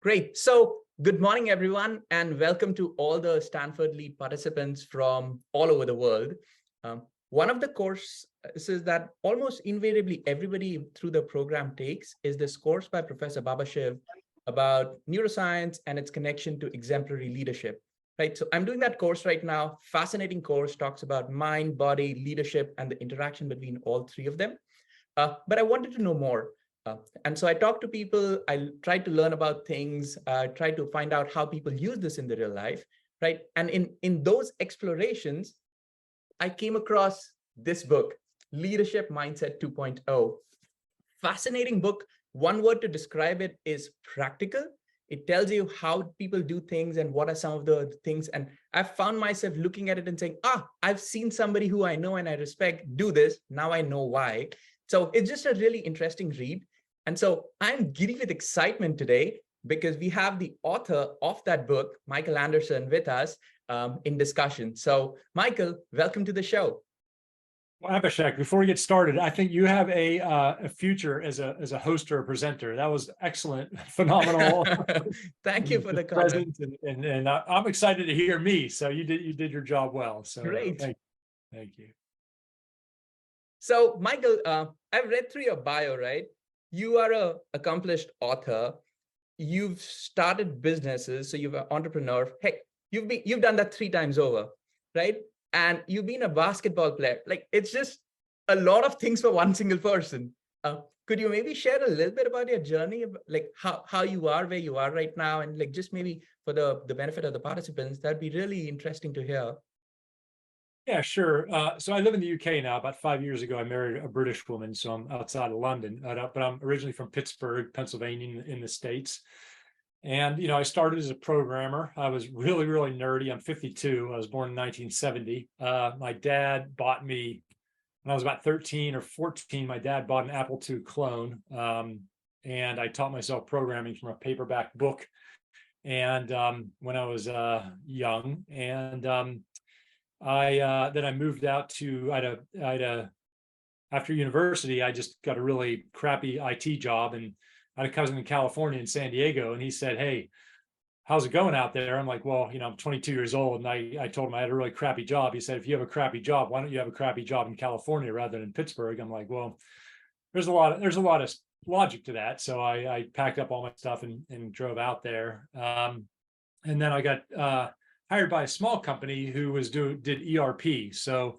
Great. So good morning, everyone, and welcome to all the Stanford LEAD participants from all over the world. One of the courses that almost invariably everybody through the program takes is this course by Professor Shiv about neuroscience and its connection to exemplary leadership. Right. So I'm doing that course right now. Fascinating course, talks about mind, body, leadership, and the interaction between all three of them. But I wanted to know more. And so I talked to people, I tried to learn about things, tried to find out how people use this in the real life, right? And in those explorations, I came across this book, Leadership Mindset 2.0. Fascinating book. One word to describe it is practical. It tells you how people do things and what are some of the things. And I found myself looking at it and saying, I've seen somebody who I know and I respect do this. Now I know why. So it's just a really interesting read. And so I'm giddy with excitement today because we have the author of that book, Michael Anderson, with us in discussion. So Michael, welcome to the show. Well, Abhishek, before we get started, I think you have a future as a host or a presenter. That was excellent, phenomenal. Thank you for the present, and I'm excited to hear me. So you did your job well. So great, thank you. So Michael, I've read through your bio, right? You are an accomplished author. You've started businesses, so you're an entrepreneur. Heck, you've done that 3 times over, right? And you've been a basketball player. Like, it's just a lot of things for one single person. Could you maybe share a little bit about your journey, like how you are where you are right now, and like just maybe for the benefit of the participants, that'd be really interesting to hear. Yeah, sure. So I live in the UK now. About 5 years ago, I married a British woman, so I'm outside of London. But I'm originally from Pittsburgh, Pennsylvania, in the States. And I started as a programmer. I was really, really nerdy. I'm 52. I was born in 1970. My dad bought me when I was about 13 or 14. My dad bought an Apple II clone, and I taught myself programming from a paperback book. And when I was young, and then I moved out to after university, I just got a really crappy IT job, and I had a cousin in California in San Diego, and he said, "Hey, how's it going out there?" I'm like, "Well, I'm 22 years old," and I told him I had a really crappy job. He said, "If you have a crappy job, why don't you have a crappy job in California rather than Pittsburgh?" I'm like, "Well, there's a lot of logic to that." So I packed up all my stuff and drove out there, and then I got hired by a small company who did ERP. So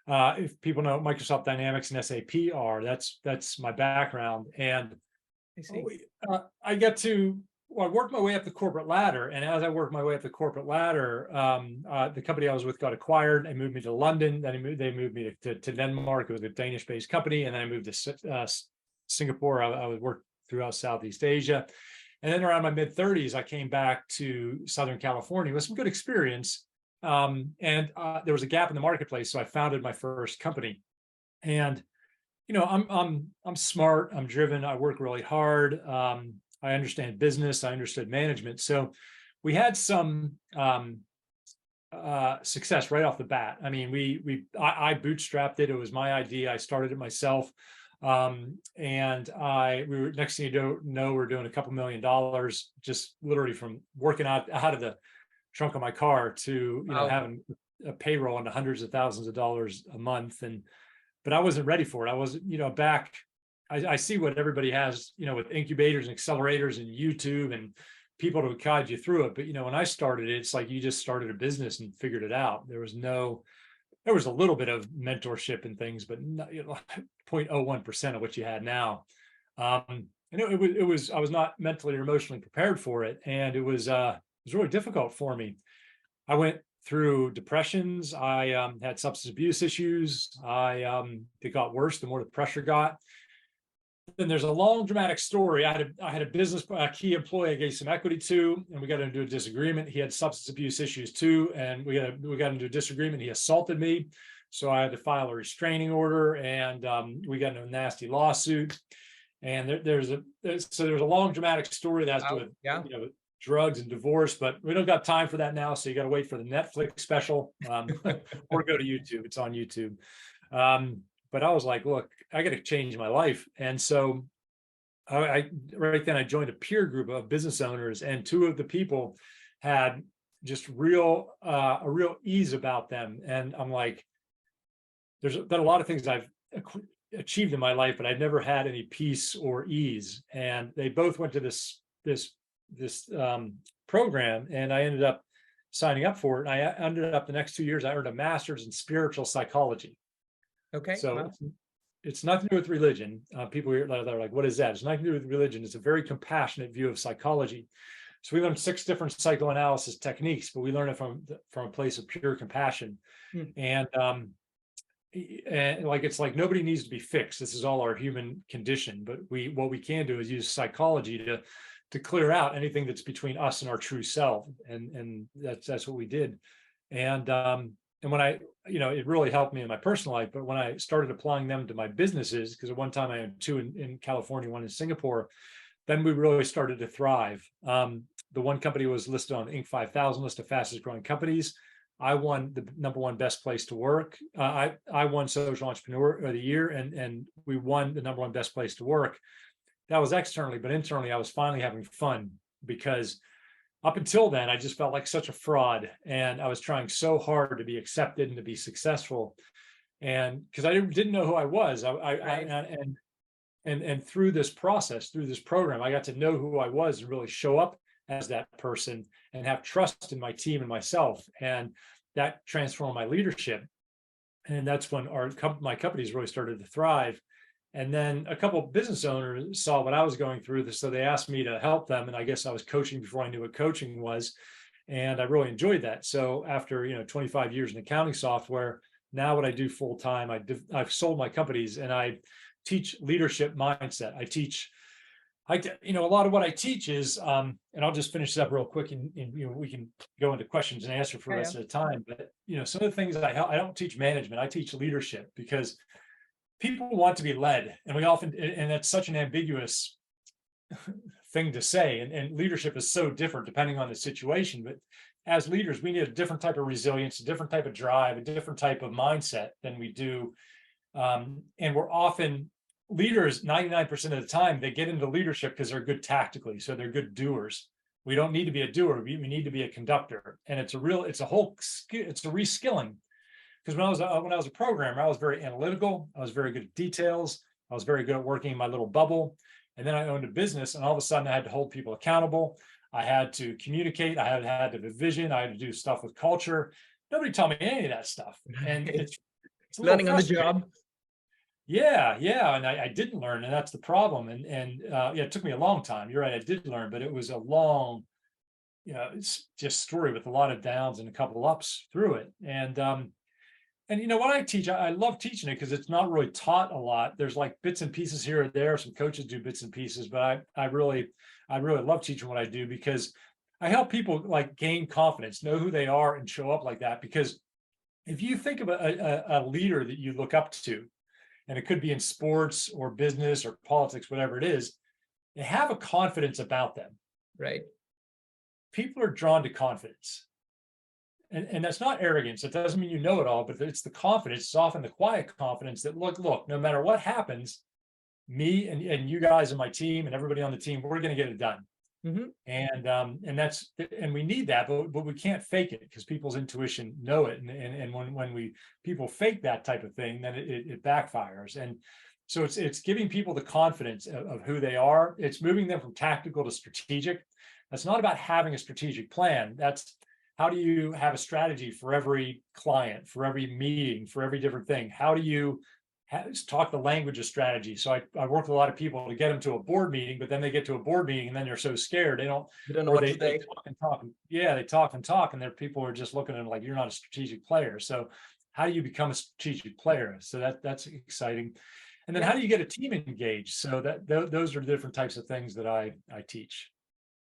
if people know what Microsoft Dynamics and SAP are, that's my background. And I worked my way up the corporate ladder. And as I worked my way up the corporate ladder, the company I was with got acquired and moved me to London. Then they moved me to Denmark. It was a Danish-based company. And then I moved to Singapore. I would work throughout Southeast Asia. And then around my mid-30s, I came back to Southern California with some good experience. And there was a gap in the marketplace, so I founded my first company. And I'm smart, I'm driven, I work really hard. I understand business, I understood management. So we had some success right off the bat. I mean, I bootstrapped it. It was my idea. I started it myself. And we were, next thing you know, we're doing a couple $1 million just literally from working out of the trunk of my car to having a payroll and hundreds of thousands of dollars a month. But I wasn't ready for it. I wasn't, I see what everybody has, with incubators and accelerators and YouTube and people to guide you through it. But when I started it, it's like you just started a business and figured it out. There was a little bit of mentorship and things, but 0.01% of what you had now. And I was not mentally or emotionally prepared for it. And it was really difficult for me. I went through depressions. I had substance abuse issues. It got worse the more the pressure got. Then there's a long dramatic story. I had a business key employee I gave some equity to, and we got into a disagreement. He had substance abuse issues too, and we got into a disagreement. He assaulted me, so I had to file a restraining order, and we got into a nasty lawsuit. And there's a long dramatic story that has to do with drugs and divorce, but we don't got time for that now. So you got to wait for the Netflix special, or go to YouTube. It's on YouTube. But I was like, look, I got to change my life. And so right then I joined a peer group of business owners, and two of the people had just a real ease about them. And I'm like, there's been a lot of things I've achieved in my life, but I've never had any peace or ease. And they both went to this program, and I ended up signing up for it. And I ended up the next 2 years, I earned a master's in spiritual psychology. Okay. So Wow. it's nothing to do with religion. People are like, what is that? It's nothing to do with religion. It's a very compassionate view of psychology. So we learned 6 different psychoanalysis techniques, but we learn it from a place of pure compassion. And like, it's like nobody needs to be fixed. This is all our human condition. But what we can do is use psychology to clear out anything that's between us and our true self. And that's what we did. And when it really helped me in my personal life. But when I started applying them to my businesses, because at one time I had 2 in California, 1 in Singapore, then we really started to thrive. The one company was listed on the Inc. 5000 list of fastest growing companies. I won the #1 best place to work. I won Social Entrepreneur of the Year, and we won the #1 best place to work. That was externally, but internally, I was finally having fun, because up until then, I just felt like such a fraud, and I was trying so hard to be accepted and to be successful, and because I didn't know who I was, and through this process, through this program, I got to know who I was and really show up as that person and have trust in my team and myself, and that transformed my leadership. And that's when my companies really started to thrive. And then a couple of business owners saw what I was going through, so they asked me to help them. And I guess I was coaching before I knew what coaching was, and I really enjoyed that. So after 25 years in accounting software, now what I do full time, I've sold my companies, and I teach leadership mindset. A lot of what I teach is, and I'll just finish this up real quick, and we can go into questions and answer for the rest of the time. But some of the things I don't teach management, I teach leadership, because people want to be led, and that's such an ambiguous thing to say. And leadership is so different depending on the situation. But as leaders, we need a different type of resilience, a different type of drive, a different type of mindset than we do. And we're often leaders 99% of the time. They get into leadership because they're good tactically, so they're good doers. We don't need to be a doer. We need to be a conductor. And it's a reskilling. Because when I was a programmer, I was very analytical. I was very good at details. I was very good at working in my little bubble. And then I owned a business, and all of a sudden I had to hold people accountable. I had to communicate. I had to have a vision. I had to do stuff with culture. Nobody taught me any of that stuff. And it's learning on the job. Yeah. And I didn't learn, and that's the problem. And it took me a long time. You're right, I did learn, but it was a long, it's just story with a lot of downs and a couple of ups through it. And what I teach, I love teaching it because it's not really taught a lot. There's like bits and pieces here or there. Some coaches do bits and pieces, but I really love teaching what I do, because I help people like gain confidence, know who they are, and show up like that. Because if you think of a leader that you look up to, and it could be in sports or business or politics, whatever it is, they have a confidence about them. Right. People are drawn to confidence. And that's not arrogance. It doesn't mean you know it all, but it's the confidence. It's often the quiet confidence that look, no matter what happens, me and you guys and my team and everybody on the team, we're going to get it done. And we need that, but we can't fake it, because people's intuition know it. And when people fake that type of thing, then it backfires. And so it's giving people the confidence of who they are. It's moving them from tactical to strategic. That's not about having a strategic plan. That's how do you have a strategy for every client, for every meeting, for every different thing? How do you talk the language of strategy? So I work with a lot of people to get them to a board meeting, but then they get to a board meeting and then they're so scared they don't know what to say. They talk and talk. Yeah, they talk and talk, and people are just looking at them like, you're not a strategic player. So how do you become a strategic player? So that's exciting. And then how do you get a team engaged? So those are different types of things that I teach.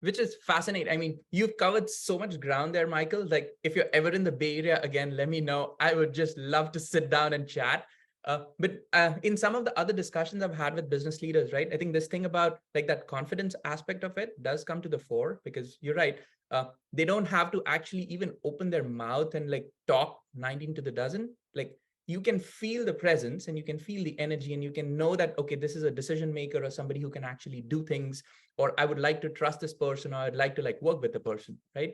Which is fascinating. I mean, you've covered so much ground there, Michael. Like, if you're ever in the Bay Area again, let me know. I would just love to sit down and chat. But in some of the other discussions I've had with business leaders, right, I think this thing about like that confidence aspect of it does come to the fore, because you're right. They don't have to actually even open their mouth and like talk 19 to the dozen. Like, you can feel the presence and you can feel the energy and you can know that, okay, this is a decision maker or somebody who can actually do things, or I would like to trust this person, or I'd like to like work with the person, right?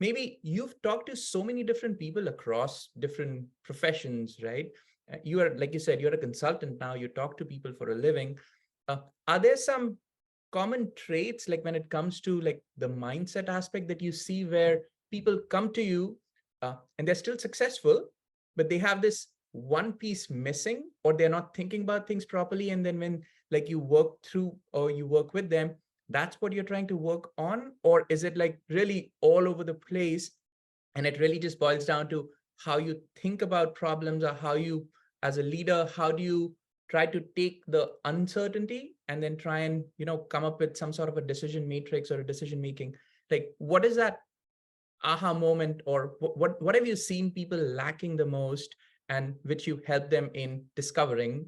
Maybe you've talked to so many different people across different professions, right? You are, like you said, you're a consultant now, you talk to people for a living. Are there some common traits, like when it comes to like the mindset aspect that you see where people come to you and they're still successful, but they have this one piece missing, or they're not thinking about things properly, and then when like you work through or you work with them, that's what you're trying to work on? Or is it like really all over the place, and it really just boils down to how you think about problems, or how you, as a leader, how do you try to take the uncertainty and then try and, you know, come up with some sort of a decision matrix or a decision making? Like, what is that aha moment, or what have you seen people lacking the most, and which you help them in discovering?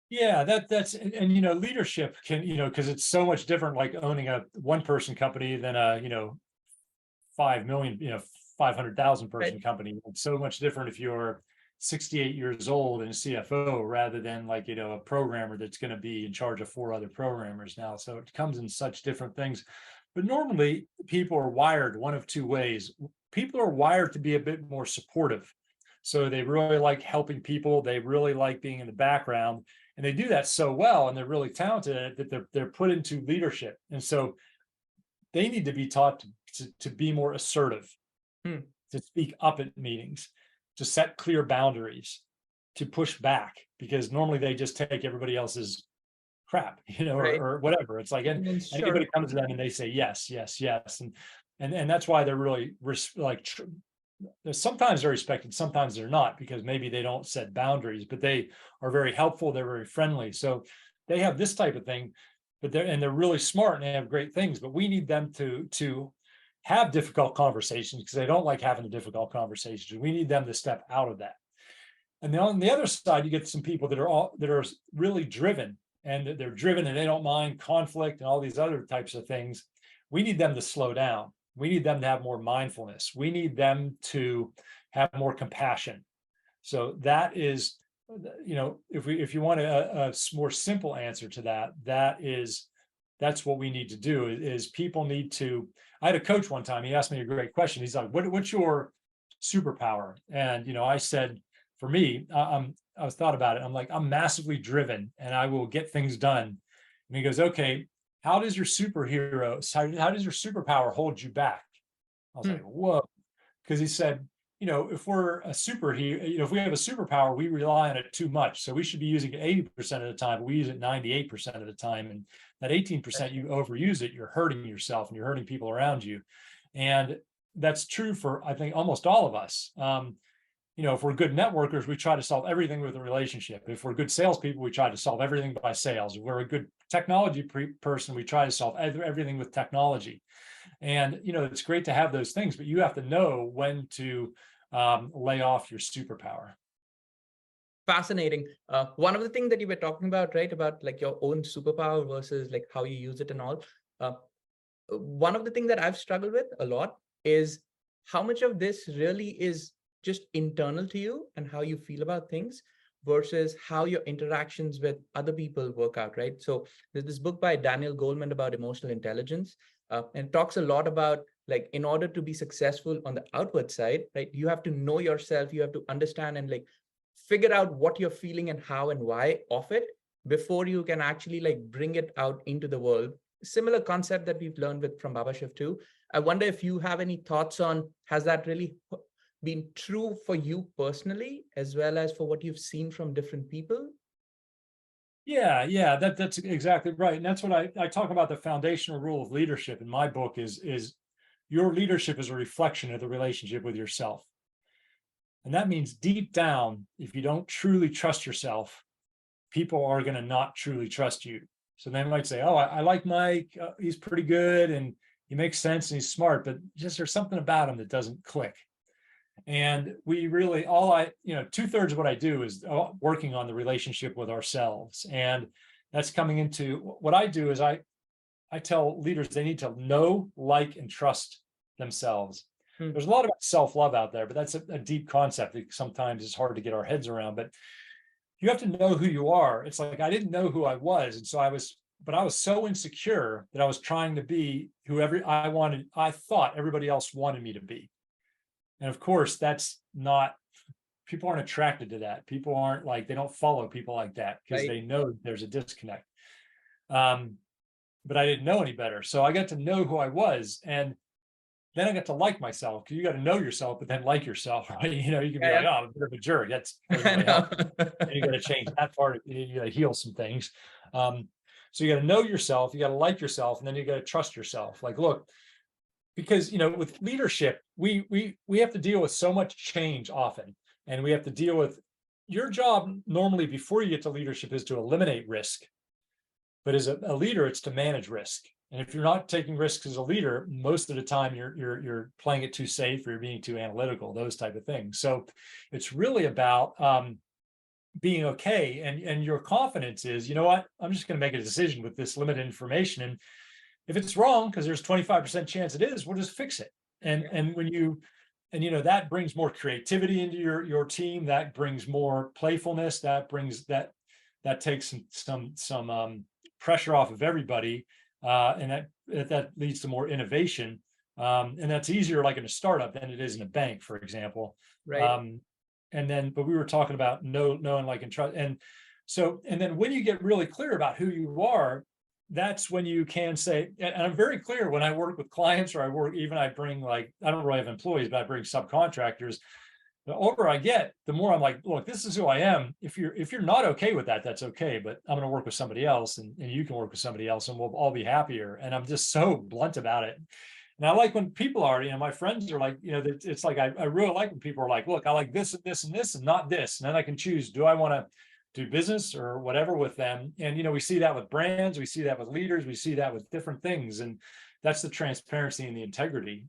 Yeah, that's and you know, leadership can, you know, because it's so much different, like owning a one person company than a, you know, 5 million, you know, 500,000 Right. person company. It's so much different if you're 68 years old and a CFO rather than like, you know, a programmer that's going to be in charge of 4 other programmers now. So it comes in such different things. But normally people are wired one of 2 ways. People are wired to be a bit more supportive. So they really like helping people. They really like being in the background, and they do that so well, and they're really talented at it that they're put into leadership. And so they need to be taught to be more assertive, Hmm. to speak up at meetings, to set clear boundaries, to push back, because normally they just take everybody else's crap, you know, Right. or whatever. It's like, and And then sure. anybody comes to them and they say yes, yes, yes, and that's why they're really like sometimes they're respected, sometimes they're not, because maybe they don't set boundaries, but they are very helpful, they're very friendly. So they have this type of thing, but they're really smart and they have great things, but we need them to have difficult conversations because they don't like having the difficult conversations. We need them to step out of that. And then on the other side, you get some people that are really driven, and they're driven and they don't mind conflict and all these other types of things. We need them to slow down. We need them to have more mindfulness. We need them to have more compassion. So that is, you know, if you want a more simple answer to that, that's what we need to do. Is people need to. I had a coach one time. He asked me a great question. He's like, "What's your superpower?" And you know, I said, for me, I was thought about it. I'm like, I'm massively driven, and I will get things done. And he goes, "Okay, how does your how does your superpower hold you back?" I was Hmm. like, "Whoa," because he said, "You know, if we're a superhero, you know, if we have a superpower, we rely on it too much. So we should be using it 80% of the time, but we use it 98% of the time. And that 18% you overuse it, you're hurting yourself and you're hurting people around you." And that's true for, I think, almost all of us. You know, if we're good networkers, we try to solve everything with a relationship. If we're good salespeople, we try to solve everything by sales. If we're a good technology person, we try to solve everything with technology. And you know, it's great to have those things, but you have to know when to lay off your superpower. Fascinating. One of the things that you were talking about, right, about like your own superpower versus like how you use it and all. Uh, One of the things that I've struggled with a lot is how much of this really is just internal to you and how you feel about things versus how your interactions with other people work out, right? So there's this book by Daniel Goleman about emotional intelligence, and it talks a lot about like in order to be successful on the outward side, right? You have to know yourself, you have to understand and like figure out what you're feeling and how and why of it before you can actually like bring it out into the world. Similar concept that we've learned with from Baba Shiv too. I wonder if you have any thoughts on, has that really been true for you personally, as well as for what you've seen from different people? Yeah, that's exactly right. And that's what I talk about. The foundational rule of leadership in my book is your leadership is a reflection of the relationship with yourself. And that means deep down, if you don't truly trust yourself, people are going to not truly trust you. So they might say, "Oh, I like Mike. He's pretty good and he makes sense and he's smart, but just there's something about him that doesn't click." And we really, you know, 2/3 of what I do is working on the relationship with ourselves. And that's coming into what I do is I tell leaders they need to know, like, and trust themselves. There's a lot about self-love out there, but that's a deep concept that sometimes is hard to get our heads around. But you have to know who you are. It's like I didn't know who I was. And so I was so insecure that I was trying to be whoever I thought everybody else wanted me to be. And of course, that's not, people aren't attracted to that. People aren't like, they don't follow people like that because they know there's a disconnect. But I didn't know any better. So I got to know who I was. And then I got to like myself, because you got to know yourself, but then like yourself, right? You know, you can be like, oh, I'm a bit of a jerk. That's doesn't really help. And you got to change that part. You got to heal some things. So you got to know yourself, you got to like yourself, and then you got to trust yourself. Like, look, because with leadership, we have to deal with so much change often, and we have to deal with your job normally before you get to leadership is to eliminate risk. But as a leader, it's to manage risk. And if you're not taking risks as a leader, most of the time you're playing it too safe, or you're being too analytical, those type of things. So it's really about being okay. And your confidence is, you know what, I'm just going to make a decision with this limited information. And if it's wrong, because there's 25% chance it is, we'll just fix it. And when you, that brings more creativity into your team, that brings more playfulness, that brings that takes some pressure off of everybody. And that leads to more innovation. And that's easier like in a startup than it is in a bank, for example. Right. But we were talking about knowing, like, and trust. And then when you get really clear about who you are, that's when you can say, and I'm very clear when I work with clients, or I bring, like, I don't really have employees, but I bring subcontractors. The older I get, the more I'm like, look, this is who I am. If you're not okay with that, that's okay. But I'm going to work with somebody else, and you can work with somebody else, and we'll all be happier. And I'm just so blunt about it. And I like when people are, my friends are like, it's like, I really like when people are like, look, I like this and this and this and not this. And then I can choose, do I want to do business or whatever with them? And, we see that with brands, we see that with leaders, we see that with different things. And that's the transparency and the integrity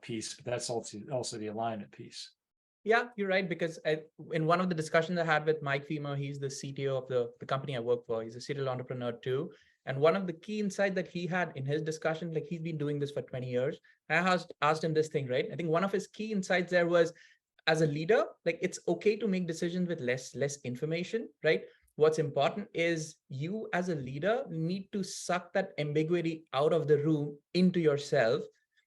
piece. But that's also the alignment piece. Yeah, you're right. Because in one of the discussions I had with Mike Femer, he's the CTO of the company I work for. He's a serial entrepreneur too. And one of the key insights that he had in his discussion, like, he's been doing this for 20 years. I asked him this thing, right? I think one of his key insights there was, as a leader, like, it's okay to make decisions with less information, right? What's important is you as a leader need to suck that ambiguity out of the room into yourself,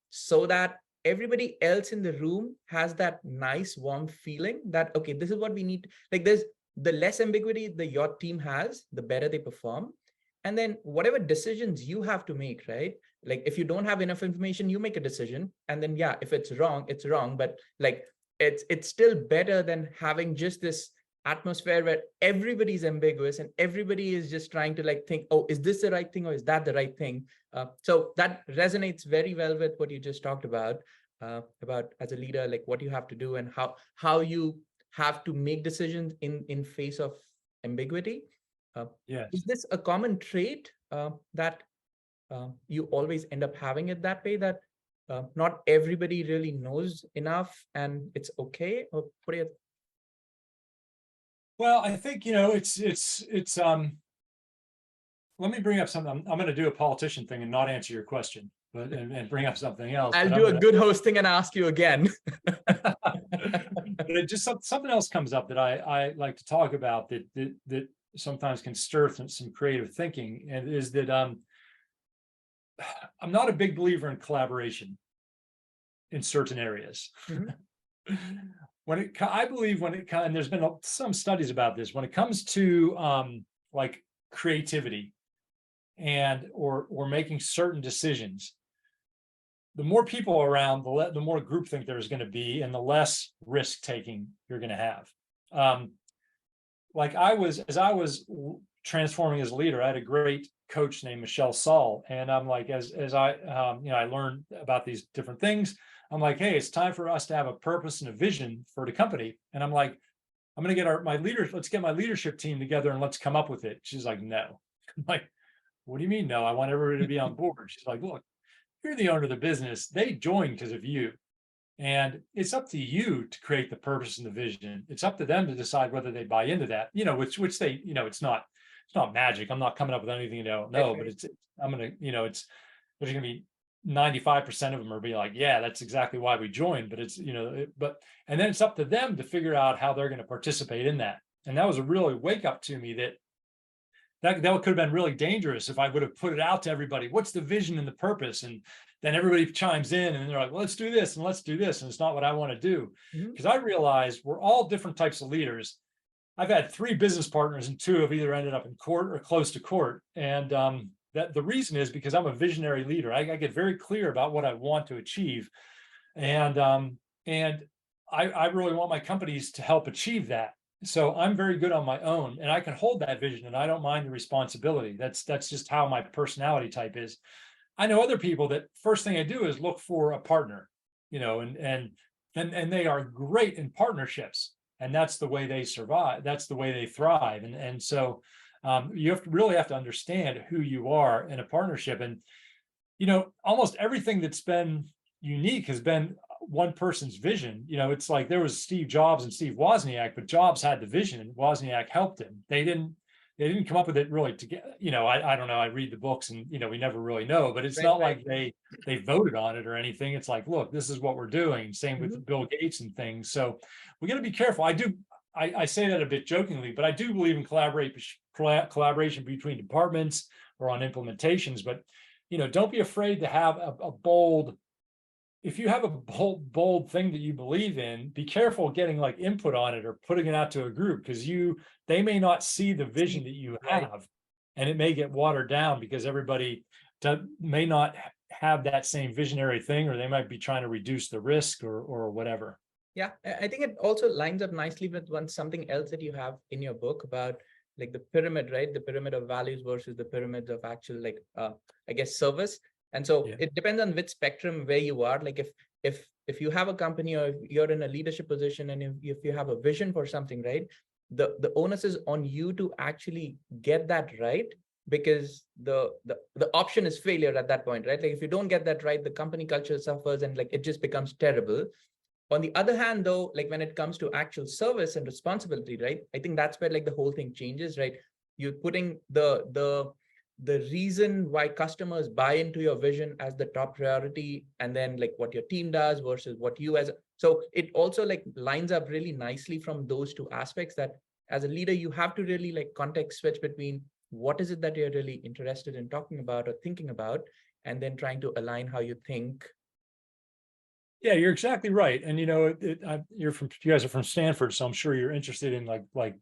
so that everybody else in the room has that nice warm feeling that, okay, this is what we need. Like, there's the less ambiguity that your team has, the better they perform. And then whatever decisions you have to make, right? Like, if you don't have enough information, you make a decision. And then, yeah, if it's wrong, it's wrong. But like, it's still better than having just this atmosphere where everybody's ambiguous and everybody is just trying to, like, think, oh, is this the right thing or is that the right thing? So that resonates very well with what you just talked about as a leader, like, what you have to do and how you have to make decisions in face of ambiguity. Yes. Is this a common trait that you always end up having it that way, that not everybody really knows enough and it's okay? Or what do you? Well, I think, it's let me bring up something. I'm going to do a politician thing and not answer your question, but and bring up something else. I'll do a good hosting and ask you again. But just something else comes up that I like to talk about that sometimes can stir some creative thinking, and is that I'm not a big believer in collaboration in certain areas. Mm-hmm. I believe and there's been some studies about this, when it comes to like creativity or making certain decisions, the more people around, the more groupthink there's going to be, and the less risk taking you're going to have. Like, as I was transforming as a leader, I had a great coach named Michelle Saul, and I'm like, as I I learned about these different things, I'm like, hey, it's time for us to have a purpose and a vision for the company. And I'm like, I'm going to get my leaders, let's get my leadership team together and let's come up with it. She's like, no. I'm like, what do you mean, no? I want everybody to be on board. She's like, look, you're the owner of the business. They joined because of you. And it's up to you to create the purpose and the vision. It's up to them to decide whether they buy into that, which they, it's not magic. I'm not coming up with anything you don't know, but there's going to be 95% of them are being like, yeah, that's exactly why we joined. But it's, and then it's up to them to figure out how they're going to participate in that. And that was a really wake up to me that could have been really dangerous if I would have put it out to everybody. What's the vision and the purpose? And then everybody chimes in and they're like, well, let's do this and let's do this. And it's not what I want to do. Because I realized we're all different types of leaders. I've had 3 business partners and 2 have either ended up in court or close to court. And that the reason is because I'm a visionary leader. I get very clear about what I want to achieve. And I really want my companies to help achieve that. So I'm very good on my own and I can hold that vision and I don't mind the responsibility. That's just how my personality type is. I know other people that first thing I do is look for a partner, and they are great in partnerships, and that's the way they survive. That's the way they thrive. And so you really have to understand who you are in a partnership. And, almost everything that's been unique has been one person's vision. It's like there was Steve Jobs and Steve Wozniak, but Jobs had the vision and Wozniak helped him. They didn't come up with it really together. I don't know. I read the books and, we never really know, but it's not like they voted on it or anything. It's like, look, this is what we're doing. Same with Bill Gates and things. So we got to be careful. I say that a bit jokingly, but I do believe in collaboration between departments or on implementations, but, don't be afraid to have a bold, if you have a bold thing that you believe in, be careful getting like input on it or putting it out to a group, because they may not see the vision that you have, and it may get watered down because everybody may not have that same visionary thing, or they might be trying to reduce the risk or whatever. Yeah, I think it also lines up nicely with something else that you have in your book about like the pyramid, right? The pyramid of values versus the pyramid of actual, like, I guess, service. And so it depends on which spectrum where you are. Like if you have a company or if you're in a leadership position and if you have a vision for something, right? The onus is on you to actually get that right, because the option is failure at that point, right? Like if you don't get that right, the company culture suffers and like it just becomes terrible. On the other hand, though, like when it comes to actual service and responsibility, right? I think that's where like the whole thing changes, right? You're putting the reason why customers buy into your vision as the top priority, and then like what your team does versus what you so it also like lines up really nicely from those 2 aspects, that as a leader, you have to really like context switch between what is it that you're really interested in talking about or thinking about, and then trying to align how you think. Yeah, you're exactly right. And, you guys are from Stanford, so I'm sure you're interested in like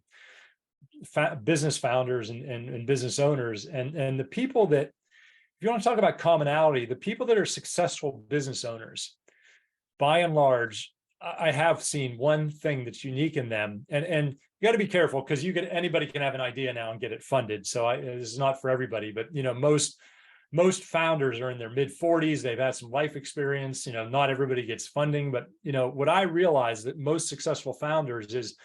business founders and business owners and the people that, if you want to talk about commonality, the people that are successful business owners, by and large, I have seen one thing that's unique in them, and you got to be careful because anybody can have an idea now and get it funded. So this is not for everybody, but most founders are in their mid 40s. They've had some life experience. Not everybody gets funding, but what I realize that most successful founders is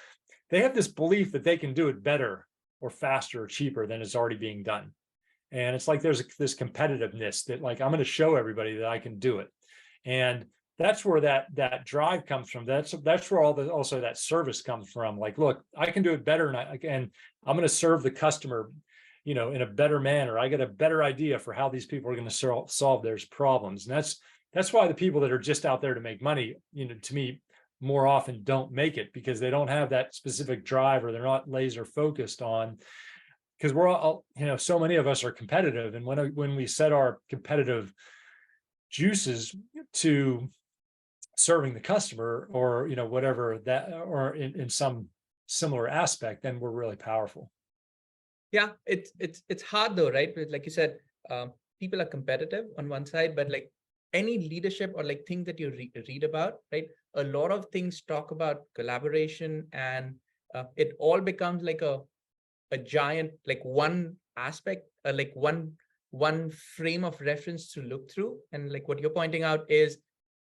they have this belief that they can do it better or faster or cheaper than it's already being done. And it's like there's this competitiveness that like, I'm going to show everybody that I can do it. And that's where that drive comes from. That's where also that service comes from. Like, look, I can do it better, and I'm going to serve the customer, in a better manner. I get a better idea for how these people are going to solve their problems. And that's why the people that are just out there to make money, to me, more often don't make it, because they don't have that specific drive, or they're not laser focused on, because we're all, so many of us are competitive. And when we set our competitive juices to serving the customer, or, whatever that, or in some similar aspect, then we're really powerful. Yeah, it's hard though, right? Like you said, people are competitive on one side, but like any leadership or like things that you read about, right? A lot of things talk about collaboration, and it all becomes like a giant, like one aspect, like one frame of reference to look through. And like what you're pointing out is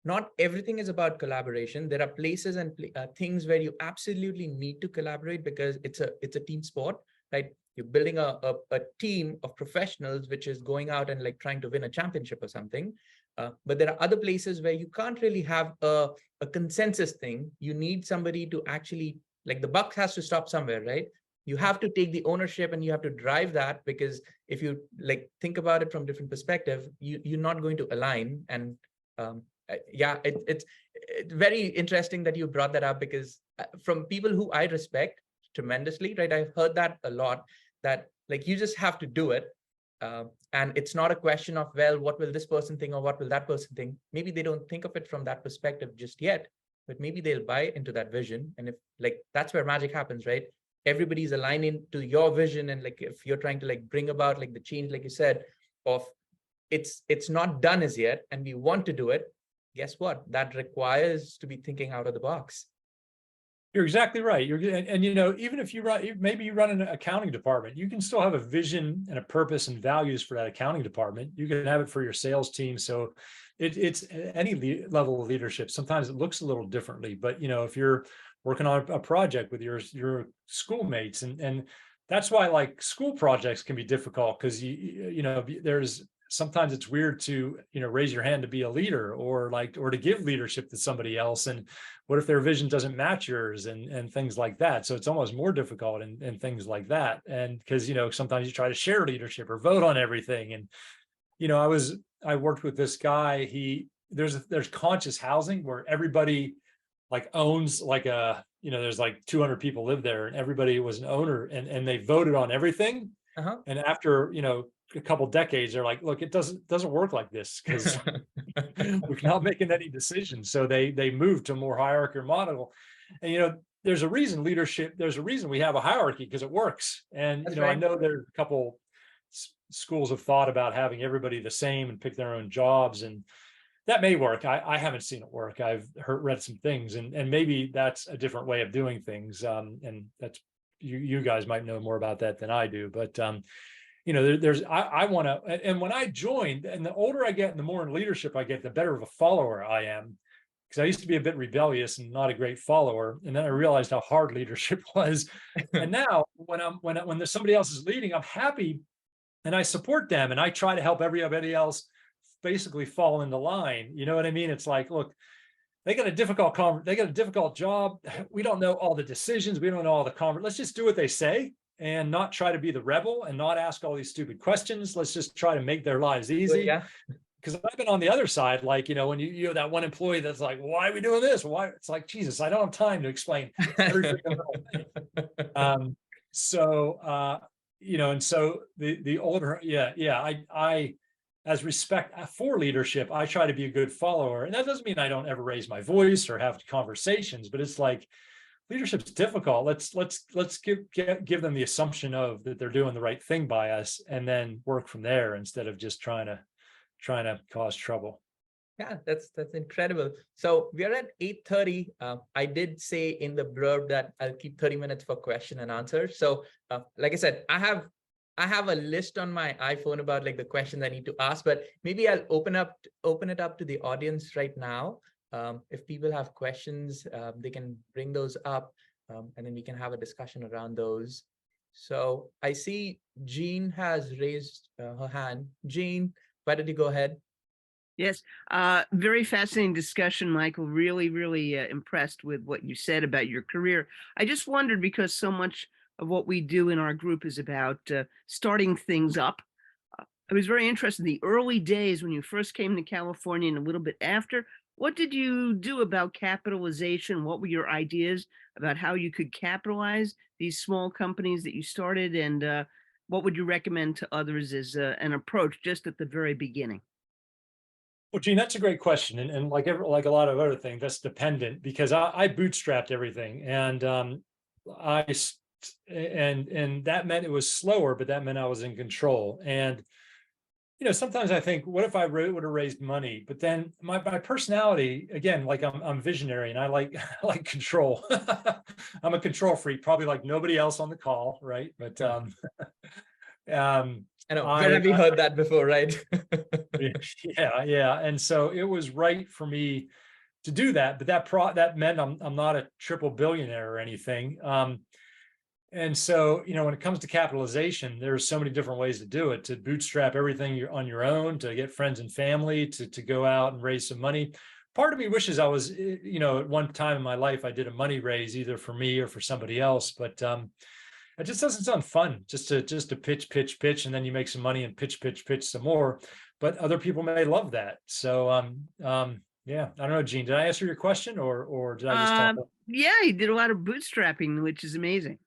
not everything is about collaboration. There are places and things where you absolutely need to collaborate because it's a team sport, right? You're building a team of professionals, which is going out and like trying to win a championship or something. But there are other places where you can't really have a consensus thing. You need somebody to actually, like, the buck has to stop somewhere, right? you have to take the ownership and you have to drive that, because if you like think about it from different perspective, you're not going to align. And yeah, it's very interesting that you brought that up, because from people who I respect tremendously, right? I've heard that a lot, that like you just have to do it. And it's not a question of, well, what will this person think or what will that person think? Maybe they don't think of it from that perspective just yet, but maybe they'll buy into that vision. And if like, that's where magic happens, right? Everybody's aligning to your vision. And like, if you're trying to like bring about like the change, like you said, of it's not done as yet, and we want to do it, guess what? That requires to be thinking out of the box. You're exactly right. And you know, even if you run, maybe you run an accounting department, you can still have a vision and a purpose and values for that accounting department. You can have it for your sales team. So it's any level of leadership. Sometimes it looks a little differently, but you know, if you're working on a project with your schoolmates, and that's why like school projects can be difficult, because you know, there's sometimes it's weird to, you know, raise your hand to be a leader, or to give leadership to somebody else. And what if their vision doesn't match yours, and things like that. So it's almost more difficult in things like that. And because, you know, sometimes you try to share leadership or vote on everything. And, you know, I worked with this guy, there's conscious housing where everybody like owns like you know, there's like 200 people live there, and everybody was an owner, and they voted on everything. And after, you know, a couple decades, they're like, look, it doesn't work like this, because we're not making any decisions. So they moved to a more hierarchical model. And you know, there's a reason we have a hierarchy, because it works. And you know, I know there's a couple schools have thought about having everybody the same and pick their own jobs, and that may work. I haven't seen it work. I've read some things, and maybe that's a different way of doing things. And that's you guys might know more about that than I do. But you know, I want to, and when I joined, and the older I get and the more in leadership I get, the better of a follower I am, because I used to be a bit rebellious and not a great follower. And then I realized how hard leadership was. And now when there's somebody else is leading, I'm happy and I support them, and I try to help everybody else basically fall into line. You know what I mean? It's like, look, they got a difficult job. We don't know all the decisions. We don't know all the let's just do what they say, and not try to be the rebel, and not ask all these stupid questions. Let's just try to make their lives easy. Yeah. Because I've been on the other side, like, you know, when you have that one employee that's like, why are we doing this? Why? It's like, Jesus, I don't have time to explain everything. You know, and so the older, I as respect for leadership, I try to be a good follower. And that doesn't mean I don't ever raise my voice or have conversations, but it's like, leadership's difficult. Let's give them the assumption of that they're doing the right thing by us, and then work from there, instead of just trying to cause trouble. Yeah, that's incredible. So we are at 8:30. I did say in the blurb that I'll keep 30 minutes for question and answer. So like I said, I have a list on my iPhone about like the questions I need to ask, but maybe I'll open it up to the audience right now. If people have questions, they can bring those up, and then we can have a discussion around those. So I see Jean has raised her hand. Jean, why don't you go ahead? Yes, very fascinating discussion, Michael. Really, really impressed with what you said about your career. I just wondered, because so much of what we do in our group is about starting things up. I was very interested in the early days when you first came to California, and a little bit after. What did you do about capitalization? What were your ideas about how you could capitalize these small companies that you started? And what would you recommend to others as an approach just at the very beginning? Well, Gene, that's a great question. And like a lot of other things, that's dependent, because I bootstrapped everything. And and that meant it was slower, but that meant I was in control. And you know, sometimes I think, what if I would have raised money? But then my personality, again, like I'm visionary, and I like control. I'm a control freak, probably like nobody else on the call, right? But I know, where have you heard that before, right? yeah. And so it was right for me to do that, but that meant I'm not a triple billionaire or anything. And so, you know, when it comes to capitalization, there's so many different ways to do it: to bootstrap everything you're on your own, to get friends and family, to go out and raise some money. Part of me wishes I was, you know, at one time in my life, I did a money raise either for me or for somebody else. But it just doesn't sound fun just to pitch, and then you make some money and pitch some more. But other people may love that. So yeah, I don't know, Gene, did I answer your question or did I just talk? Yeah, he did a lot of bootstrapping, which is amazing.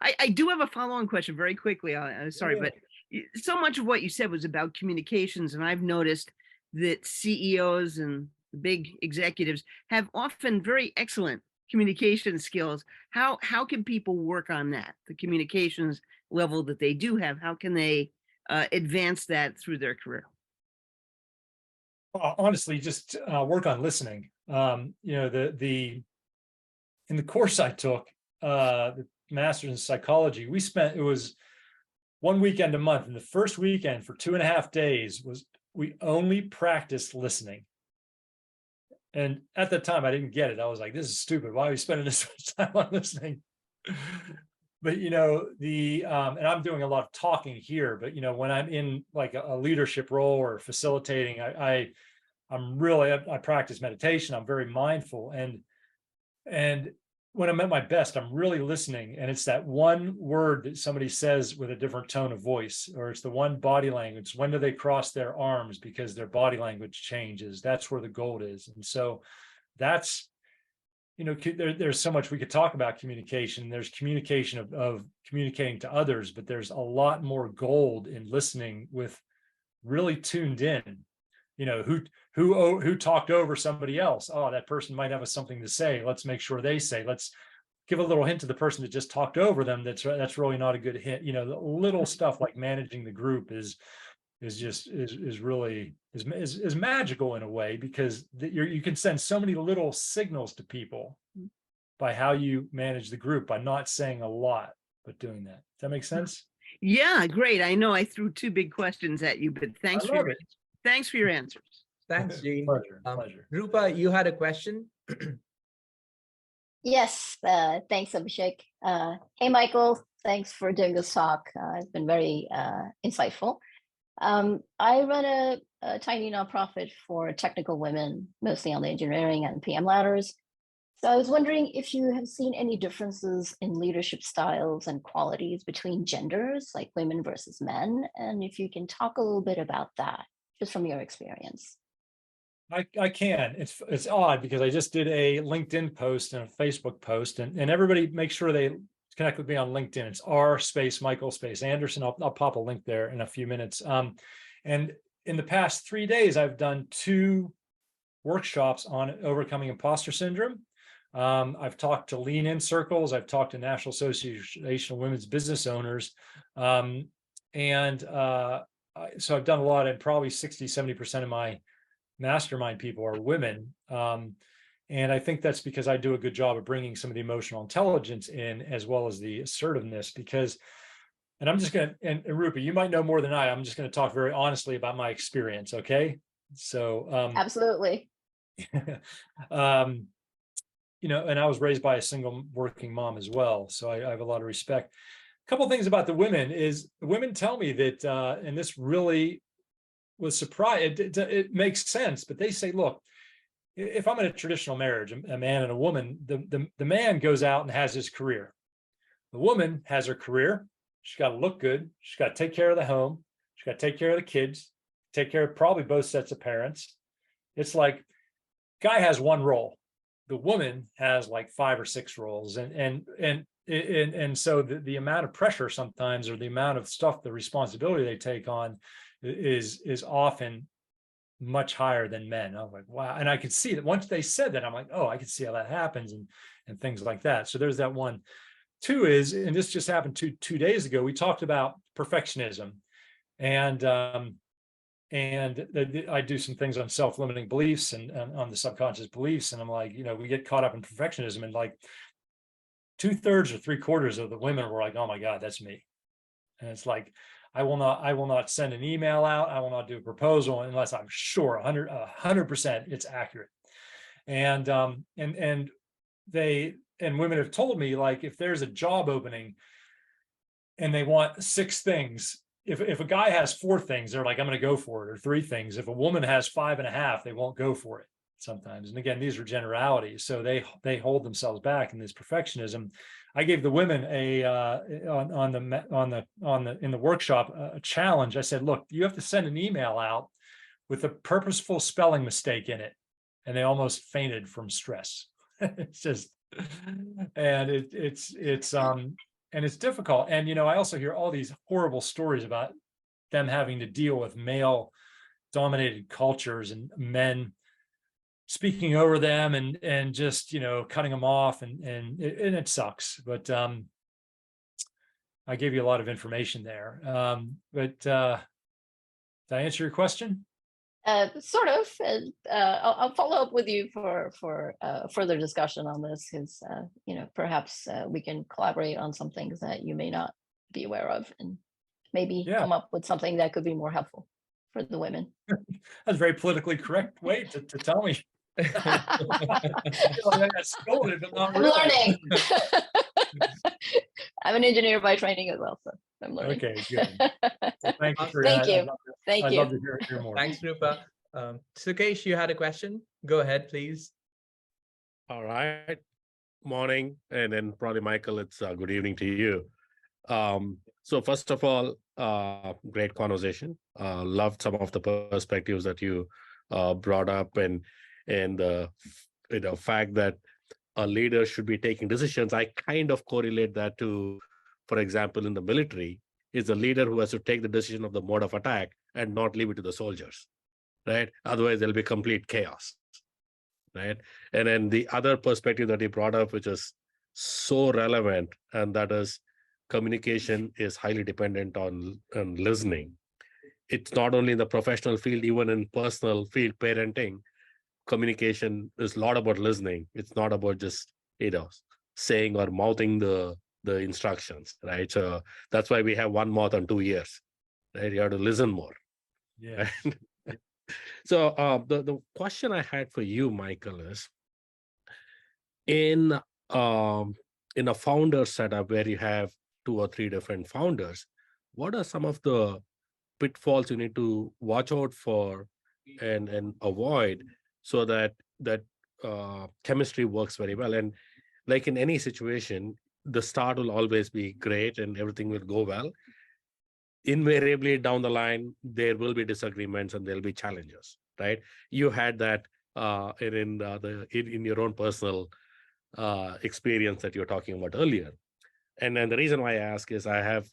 I do have a follow-on question very quickly. Sorry, Yeah. but so much of what you said was about communications, and I've noticed that CEOs and big executives have often very excellent communication skills. How can people work on that? The communications level that they do have, how can they advance that through their career? Honestly, just work on listening. You know, in the course I took, the master's in psychology, it was one weekend a month, and the first weekend for 2.5 days we only practiced listening. And at the time I didn't get it. I was like, this is stupid. Why are we spending this much time on listening? But you know, and I'm doing a lot of talking here, but you know, when I'm in like a leadership role or facilitating, I practice meditation. I'm very mindful, and when I'm at my best, I'm really listening. And it's that one word that somebody says with a different tone of voice, or it's the one body language. When do they cross their arms because their body language changes? That's where the gold is. And so that's, you know, there's so much we could talk about communication. There's communication of communicating to others, but there's a lot more gold in listening with really tuned in. You know, who talked over somebody else? Oh, that person might have something to say. Let's make sure they say. Let's give a little hint to the person that just talked over them. That's really not a good hint. You know, the little stuff like managing the group is really magical in a way, because you can send so many little signals to people by how you manage the group, by not saying a lot but doing that. Does that make sense? Yeah, great. I know I threw 2 big questions at you, but thanks for your answers. Thanks, Gene. Pleasure. Rupa, you had a question? Yes, thanks, Abhishek. Hey, Michael, thanks for doing this talk. It's been very insightful. I run a tiny nonprofit for technical women, mostly on the engineering and PM ladders. So I was wondering if you have seen any differences in leadership styles and qualities between genders, like women versus men, and if you can talk a little bit about that, just from your experience. I can. It's odd because I just did a LinkedIn post and a Facebook post, and everybody make sure they connect with me on LinkedIn. It's r_Michael_Anderson. I'll pop a link there in a few minutes. And in the past 3 days, I've done 2 workshops on overcoming imposter syndrome. I've talked to Lean In circles. I've talked to National Association of Women's Business Owners. So I've done a lot, and probably 60–70% of my mastermind people are women. And I think that's because I do a good job of bringing some of the emotional intelligence in, as well as the assertiveness, because, and I'm just going to, and Rupa, you might know more than I'm just going to talk very honestly about my experience. Okay. So, absolutely. You know, and I was raised by a single working mom as well. So I have a lot of respect. A couple of things about the women is the women tell me that, and this really was surprised. It makes sense, but they say, look, if I'm in a traditional marriage, a man and a woman, the man goes out and has his career. The woman has her career. She's got to look good. She's got to take care of the home. She's got to take care of the kids, take care of probably both sets of parents. It's like, guy has one role. The woman has like 5 or 6 roles, and so the amount of pressure sometimes, or the amount of stuff, the responsibility they take on, is often much higher than men. I'm like, wow. And I could see that once they said that, I'm like, oh, I can see how that happens, and things like that. So there's that one. 2 is, and this just happened 2 days ago, we talked about perfectionism, and I do some things on self-limiting beliefs and on the subconscious beliefs. And I'm like, you know, we get caught up in perfectionism, and like 2/3 or 3/4 of the women were like, oh my God, that's me. And it's like, I will not send an email out. I will not do a proposal unless I'm sure 100% it's accurate. And women have told me, like, if there's a job opening and they want 6 things, if a guy has 4 things, they're like, I'm going to go for it, or 3 things. If a woman has 5.5, they won't go for it. sometimes. And again, these are generalities, so they hold themselves back in this perfectionism. I gave the women in the workshop a challenge. I said, look, you have to send an email out with a purposeful spelling mistake in it, and they almost fainted from stress. It's just, and it's difficult. And I also hear all these horrible stories about them having to deal with male-dominated cultures and men speaking over them and just cutting them off, and it sucks. But I gave you a lot of information there. But did I answer your question? Sort of. I'll follow up with you for further discussion on this, because perhaps we can collaborate on some things that you may not be aware of, and maybe come up with something that could be more helpful for the women. That's a very politically correct way to tell me. I got scolded, but not I'm really. learning. I'm an engineer by training as well, so I'm learning. Okay, good. Well, thank you. Thank you. I'd love to hear more. Thanks, Rupa. Sukesh, you had a question? Go ahead, please. All right. Morning, and then probably Michael, it's good evening to you. So first of all, great conversation. Loved some of the perspectives that you brought up, and the fact that a leader should be taking decisions. I kind of correlate that to, for example, in the military, is a leader who has to take the decision of the mode of attack and not leave it to the soldiers, right? Otherwise, there'll be complete chaos, right? And then the other perspective that he brought up, which is so relevant, and that is communication is highly dependent on listening. It's not only in the professional field, even in personal field, parenting, communication is a lot about listening. It's not about just saying or mouthing the instructions, right? So that's why we have one mouth and 2 ears, right? You have to listen more. Yeah. Right? So the question I had for you, Michael, is in a founder setup where you have 2 or 3 different founders, what are some of the pitfalls you need to watch out for and avoid, so that chemistry works very well? And like in any situation, the start will always be great and everything will go well. Invariably down the line, there will be disagreements and there'll be challenges, right? You had that in your own personal experience that you're talking about earlier. And then the reason why I ask is I have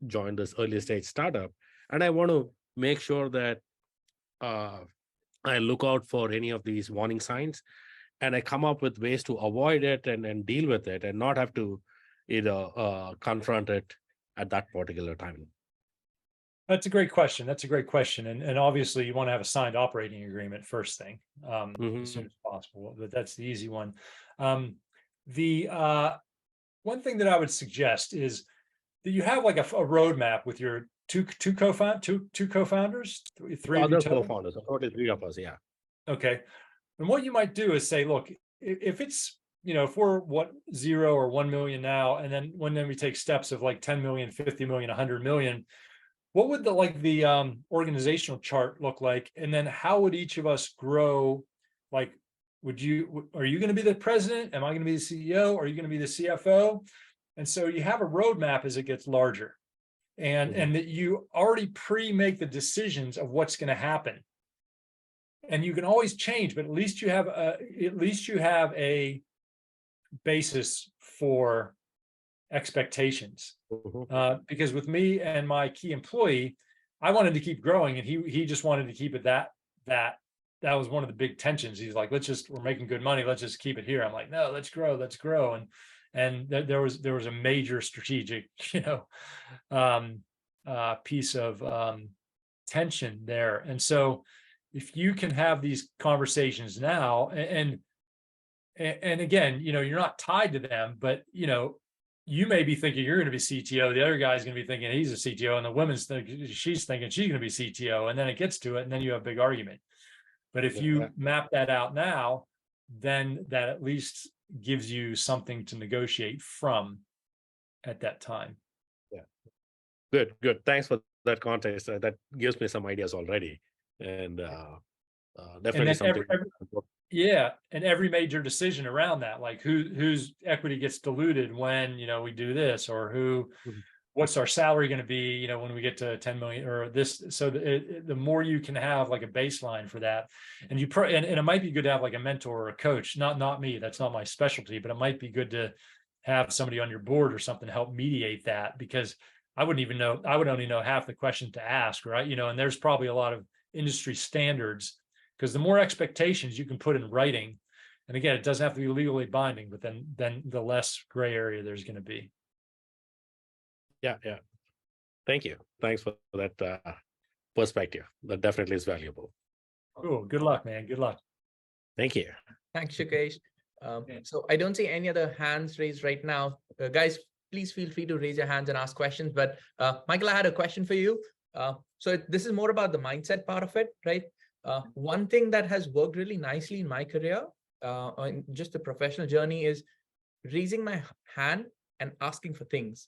joined this early stage startup, and I want to make sure that I look out for any of these warning signs, and I come up with ways to avoid it and deal with it, and not have to confront it at that particular time. That's a great question. And obviously you want to have a signed operating agreement first thing, as soon as possible, but that's the easy one. The one thing that I would suggest is that you have like a roadmap with your two co-founders, 3 other of you co-founders, totally 3 of us, yeah. Okay. And what you might do is say, look, if it's, if we're 0 or 1 million now, and then when we take steps of like 10 million, 50 million, 100 million, what would the organizational chart look like? And then how would each of us grow? Like, are you going to be the president? Am I going to be the CEO? Are you going to be the CFO? And so you have a roadmap as it gets larger, and that you already pre-make the decisions of what's going to happen. And you can always change, but at least you have a basis for expectations. Because with me and my key employee, I wanted to keep growing, and he just wanted to keep it that was one of the big tensions. He's like, we're making good money, let's just keep it here. I'm like, no, let's grow. And there was a major strategic, piece of tension there. And so if you can have these conversations now, and again, you're not tied to them, but you may be thinking you're going to be CTO, the other guy's going to be thinking he's a CTO, and the woman's she's thinking she's going to be CTO, and then it gets to it, and then you have a big argument. But if you map that out now, then that at least gives you something to negotiate from at that time. Yeah. Good. Thanks for that context. That gives me some ideas already. And definitely something. Yeah, and every major decision around that, like whose equity gets diluted when, we do this, or what's our salary going to be, when we get to 10 million or this. So the more you can have like a baseline for that, and and it might be good to have like a mentor or a coach, not me, that's not my specialty, but it might be good to have somebody on your board or something to help mediate that, because I would only know half the questions to ask, right? And there's probably a lot of industry standards, because the more expectations you can put in writing, and again, it doesn't have to be legally binding, but then the less gray area there's going to be. Yeah. Thank you. Thanks for that perspective. That definitely is valuable. Cool. Good luck, man. Good luck. Thank you. Thanks, Shikesh. So I don't see any other hands raised right now. Guys, please feel free to raise your hands and ask questions. But Michael, I had a question for you. So this is more about the mindset part of it, right? One thing that has worked really nicely in my career, on just the professional journey, is raising my hand and asking for things.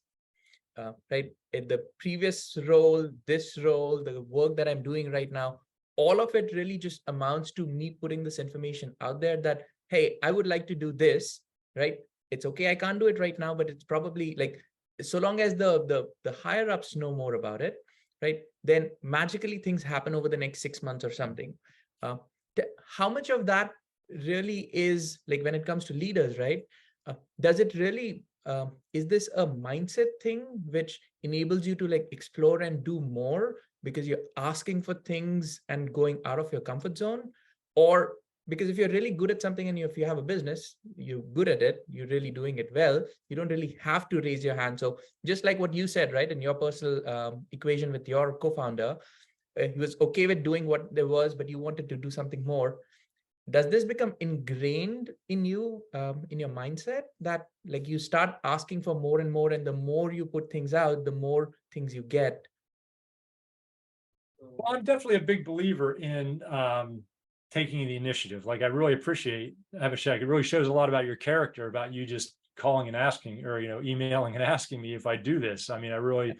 Right? In the previous role, this role, the work that I'm doing right now, all of it really just amounts to me putting this information out there that, hey, I would like to do this, right? It's okay, I can't do it right now, but it's probably like, so long as the higher ups know more about it, right? Then magically things happen over the next 6 months or something. How much of that really is like, when it comes to leaders, right? Does it really, is this a mindset thing which enables you to like explore and do more because you're asking for things and going out of your comfort zone? Or because if you're really good at something and if you have a business, you're good at it, you're really doing it well, you don't really have to raise your hand. So just like what you said, right, in your personal equation with your co-founder, he was okay with doing what there was, but you wanted to do something more. Does this become ingrained in you, in your mindset, that like you start asking for more and more, and the more you put things out, the more things you get? Well, I'm definitely a big believer in taking the initiative. Like, I really appreciate Abhishek. It really shows a lot about your character, about you just calling and asking, or emailing and asking me if I do this. I mean, I really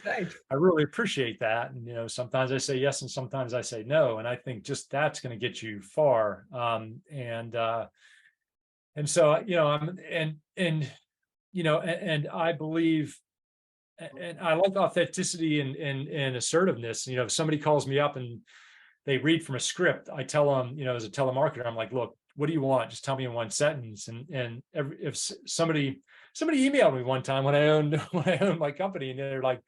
appreciate that. And sometimes I say yes and sometimes I say no, and I think just that's going to get you far. And so and I believe, and I like authenticity and assertiveness. If somebody calls me up and they read from a script, I tell them, as a telemarketer, I'm like, look, what do you want? Just tell me in one sentence. And if somebody emailed me one time when I owned my company, and they're like,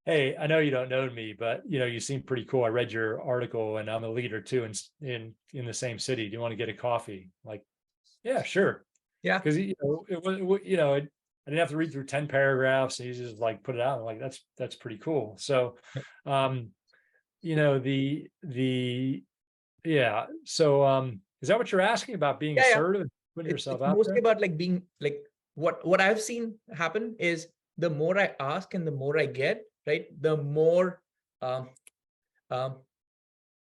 hey, I know you don't know me, but you seem pretty cool. I read your article, and I'm a leader too in the same city. Do you want to get a coffee? Like, yeah, sure. Yeah. Because it was, I didn't have to read through 10 paragraphs. He just like put it out. I'm like, that's pretty cool. So, yeah. So, is that what you're asking about, being assertive and putting yourself out mostly there? about like being like, what I've seen happen is the more I ask and the more I get, right, the more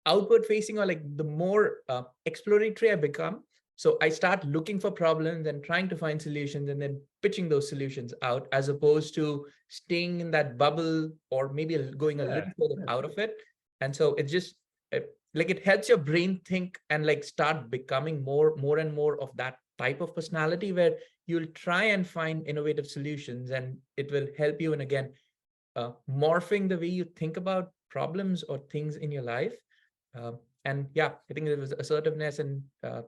outward facing, or like the more exploratory I become. So I start looking for problems and trying to find solutions and then pitching those solutions out, as opposed to staying in that bubble or maybe going a little further out of it. And so it's just like, it helps your brain think and like start becoming more and more of that type of personality, where you'll try and find innovative solutions, and it will help you in, again, morphing the way you think about problems or things in your life. And yeah, I think it was assertiveness and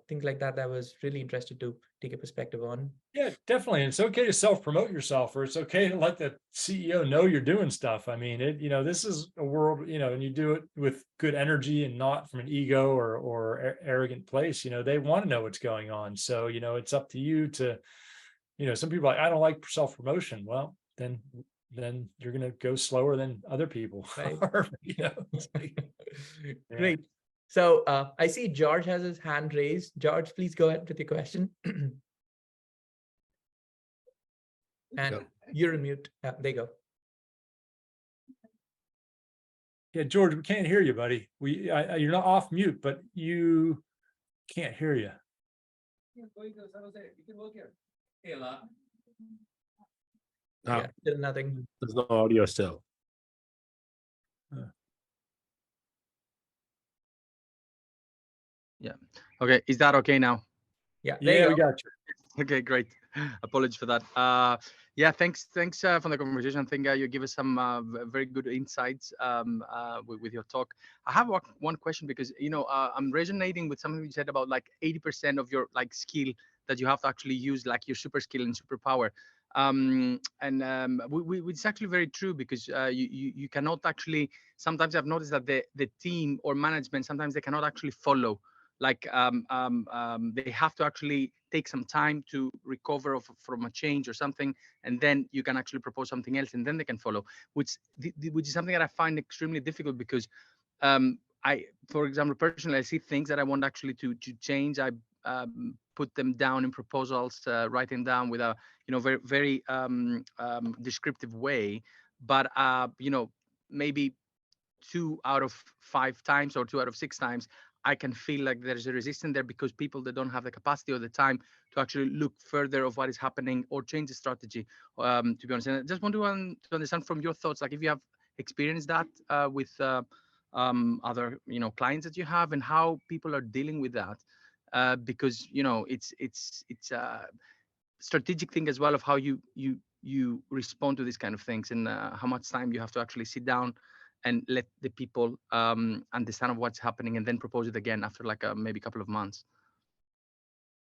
things like that I was really interested to take a perspective on. Yeah, definitely. And it's okay to self-promote yourself, or it's okay to let the CEO know you're doing stuff. I mean, this is a world, and you do it with good energy and not from an ego or arrogant place. They want to know what's going on. So, it's up to you to, some people are like, I don't like self-promotion. Well, then you're going to go slower than other people. Right. Great. So I see George has his hand raised. George, please go ahead with your question. And you're on mute. There you go. Yeah, George, we can't hear you, buddy. You're not off mute, but you can't hear you. Yeah, still nothing. There's no audio still. Yeah. Okay. Is that okay now? Yeah, there you we go. got you. Okay, great. Apologies for that. Yeah, thanks for the conversation. I think you give us some very good insights with your talk. I have one question because I'm resonating with something you said about like 80% of your like skill that you have to actually use, like your super skill and superpower. It's actually very true because you cannot actually. Sometimes I've noticed that the team or management sometimes they cannot actually follow. Like they have to actually take some time to recover from a change or something, and then you can actually propose something else, and then they can follow, which is something that I find extremely difficult because for example, personally, I see things that I want actually to change. I put them down in proposals, write them down with a very very descriptive way, but maybe 2 out of 5 times or 2 out of 6 times I can feel like there's a resistance there because people that don't have the capacity or the time to actually look further of what is happening or change the strategy, to be honest. And I just want to understand from your thoughts, like if you have experienced that with other clients that you have, and how people are dealing with that, because it's a strategic thing as well of how you respond to these kind of things, and how much time you have to actually sit down and let the people understand of what's happening, and then propose it again after like maybe a couple of months.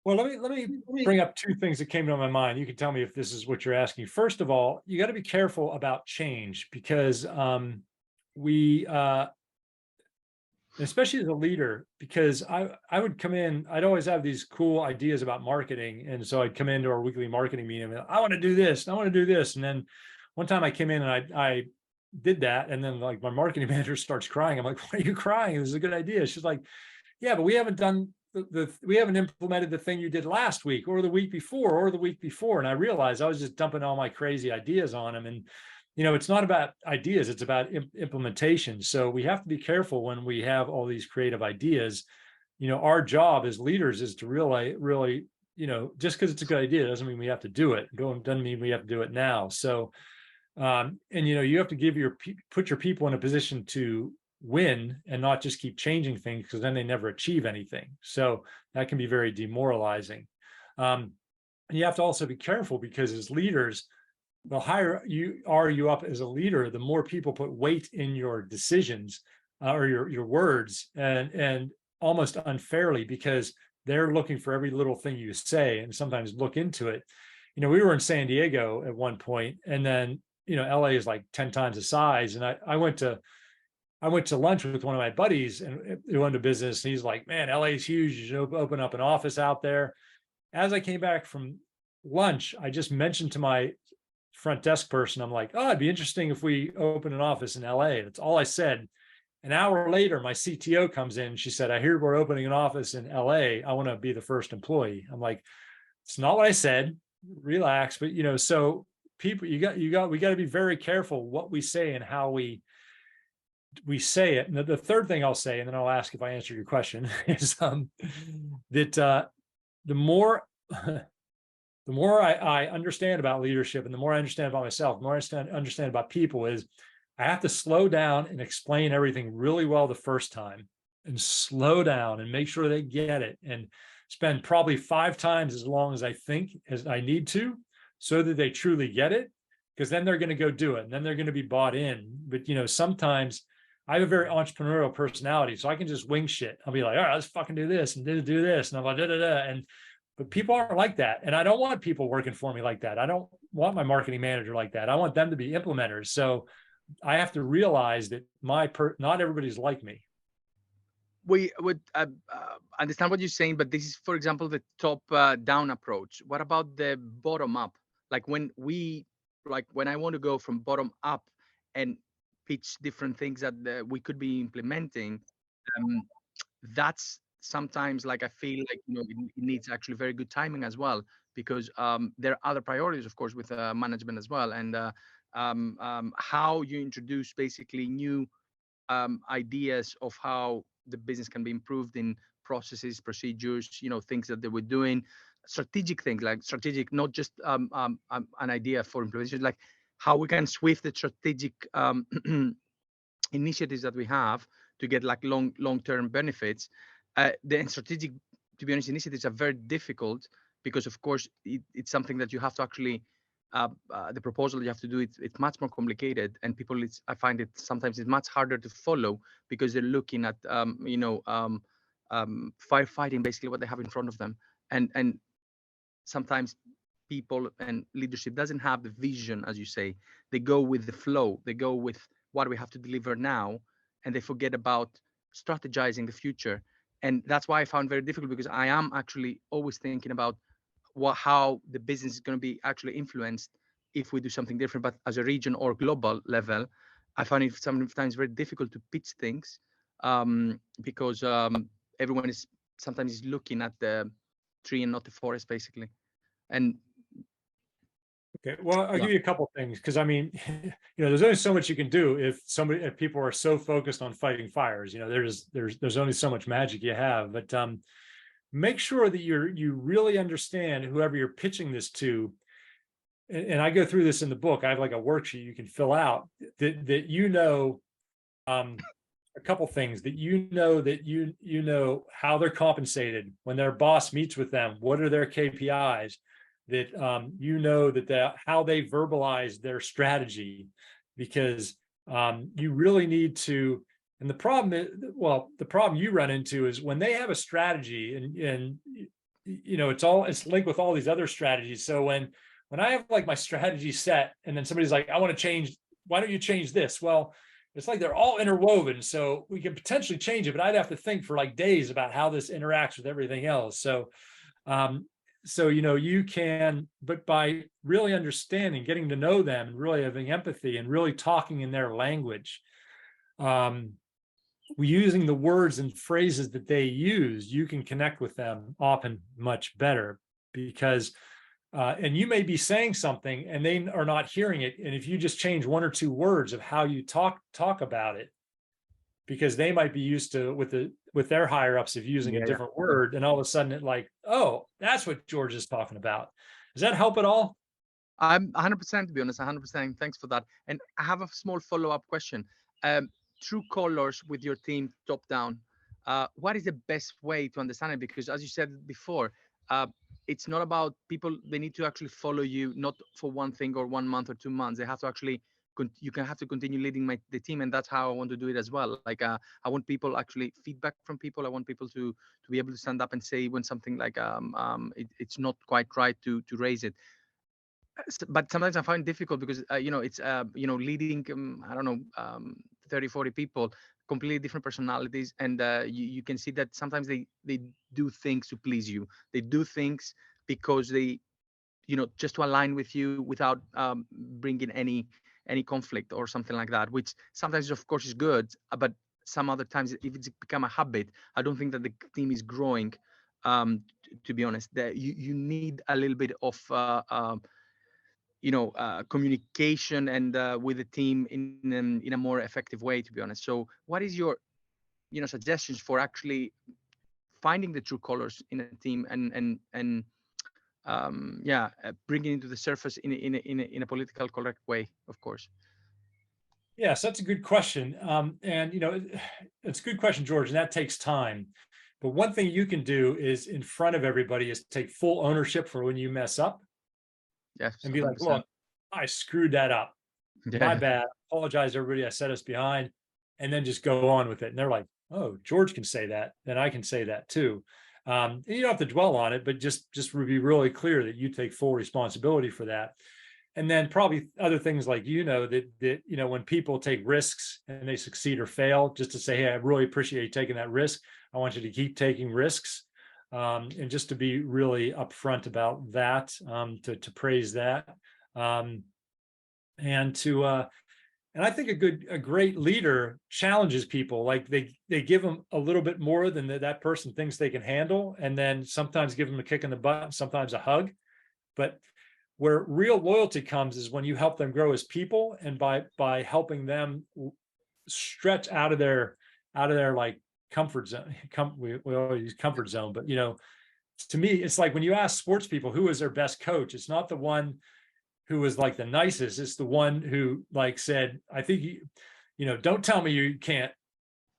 Well, let me bring up 2 things that came to my mind. You can tell me if this is what you're asking. First of all, you got to be careful about change because especially as a leader, because I would come in, I'd always have these cool ideas about marketing. And so I'd come into our weekly marketing meeting and I want to do this, I want to do this. And then one time I came in and I did that. And then like my marketing manager starts crying. I'm like, why are you crying? This is a good idea. She's like, yeah, but we haven't done we haven't implemented the thing you did last week or the week before or the week before. And I realized I was just dumping all my crazy ideas on him. And it's not about ideas, it's about implementation. So we have to be careful when we have all these creative ideas. Our job as leaders is to really, just because it's a good idea doesn't mean we have to do it. Doesn't mean we have to do it now. So, you have to put your people in a position to win and not just keep changing things, because then they never achieve anything. So that can be very demoralizing. And you have to also be careful because as leaders, the higher you up as a leader, the more people put weight in your decisions or your words, and almost unfairly, because they're looking for every little thing you say and sometimes look into it. We were in San Diego at one point, and then LA is like 10 times the size, and I went to lunch with one of my buddies and who owned a business, and he's like, man, LA is huge, you should open up an office out there. As I came back from lunch, I just mentioned to my front desk person, I'm like, oh, it'd be interesting if we open an office in LA. That's all I said. An hour later, my CTO comes in. She said, I hear we're opening an office in LA. I want to be the first employee. I'm like, it's not what I said. Relax. But so people, we got to be very careful what we say and how we say it. And the third thing I'll say, and then I'll ask if I answered your question, is that the more I understand about leadership, and the more I understand about myself, the more I understand about people, is I have to slow down and explain everything really well the first time, and slow down and make sure they get it, and spend probably 5 times as long as I think as I need to, so that they truly get it, because then they're going to go do it, and then they're going to be bought in. But sometimes I have a very entrepreneurial personality, so I can just wing shit. I'll be like, all right, let's fucking do this and do this, and I'm like, but people aren't like that. And I don't want people working for me like that. I don't want my marketing manager like that. I want them to be implementers. So I have to realize that not everybody's like me. We would understand what you're saying, but this is, for example, the top down approach. What about the bottom up? Like when I want to go from bottom up and pitch different things that we could be implementing, that's sometimes like I feel like it needs actually very good timing as well, because there are other priorities, of course, with management as well, and how you introduce basically new ideas of how the business can be improved in processes, procedures, things that they were doing, strategic things, like strategic, not just an idea for implementation, like how we can swift the strategic initiatives that we have to get like long-term benefits. The strategic to be honest, initiatives are very difficult because, of course, it's something that you have to actually, the proposal you have to do, it's much more complicated, and people, I find it sometimes it's much harder to follow because they're looking at, firefighting basically what they have in front of them, and sometimes people and leadership doesn't have the vision, as you say. They go with the flow. They go with what we have to deliver now, and they forget about strategizing the future. And that's why I found very difficult, because I am actually always thinking about how the business is going to be actually influenced if we do something different. But as a region or global level, I find it sometimes very difficult to pitch things, because everyone is sometimes looking at the tree and not the forest, basically. And Okay, well, I'll yeah. give you a couple things, because I mean, there's only so much you can do if people are so focused on fighting fires. There's only so much magic you have. But make sure that you really understand whoever you're pitching this to. And I go through this in the book. I have like a worksheet you can fill out that a couple things that you know how they're compensated when their boss meets with them. What are their KPIs? That that how they verbalize their strategy, because you really need to. And the problem you run into is when they have a strategy, and it's linked with all these other strategies. So when I have like my strategy set, and then somebody's like, I want to change, why don't you change this? Well, it's like they're all interwoven, so we can potentially change it, but I'd have to think for like days about how this interacts with everything else. So you can, but by really understanding, getting to know them, and really having empathy, and really talking in their language, using the words and phrases that they use, you can connect with them often much better, because and you may be saying something and they are not hearing it. And if you just change one or two words of how you talk about it, because they might be used to with their higher ups of using a different word, and all of a sudden it like, oh, that's what George is talking about. Does that help at all? I'm 100%, to be honest, 100%. Thanks for that. And I have a small follow-up question. True colors with your team top down, what is the best way to understand it? Because as you said before, it's not about people, they need to actually follow you, not for one thing or 1 month or 2 months. They have to actually, you can have to continue leading the team. And that's how I want to do it as well. Like, I want people actually feedback from people. I want people to be able to stand up and say when something like, it's not quite right to raise it. But sometimes I find it difficult because, it's, leading, I don't know, 30, 40 people, completely different personalities. And you can see that sometimes they do things to please you. They do things because they, just to align with you without bringing any conflict or something like that, which sometimes, of course, is good. But some other times, if it's become a habit, I don't think that the team is growing. To be honest, that you need a little bit of communication and with the team in a more effective way, to be honest. So what is your suggestions for actually finding the true colors in a team and bringing it to the surface in a political correct way, of course? Yes, that's a good question. And it's a good question, George, and that takes time. But one thing you can do is, in front of everybody, is take full ownership for when you mess up. Yes, and be 100%. like, look, I screwed that up. My bad. Apologize, everybody. I set us behind, and then just go on with it. And they're like, oh, George can say that, then I can say that too. You don't have to dwell on it, but just be really clear that you take full responsibility for that. And then probably other things like, that when people take risks and they succeed or fail, just to say, hey, I really appreciate you taking that risk. I want you to keep taking risks. And just to be really upfront about that, to praise that, and I think a great leader challenges people. Like they give them a little bit more than that person thinks they can handle, and then sometimes give them a kick in the butt, sometimes a hug. But where real loyalty comes is when you help them grow as people, and by helping them stretch out of their like comfort zone. We always use comfort zone, but to me, it's like when you ask sports people who is their best coach, it's not the one who was like the nicest. It's the one who like said, I think don't tell me you can't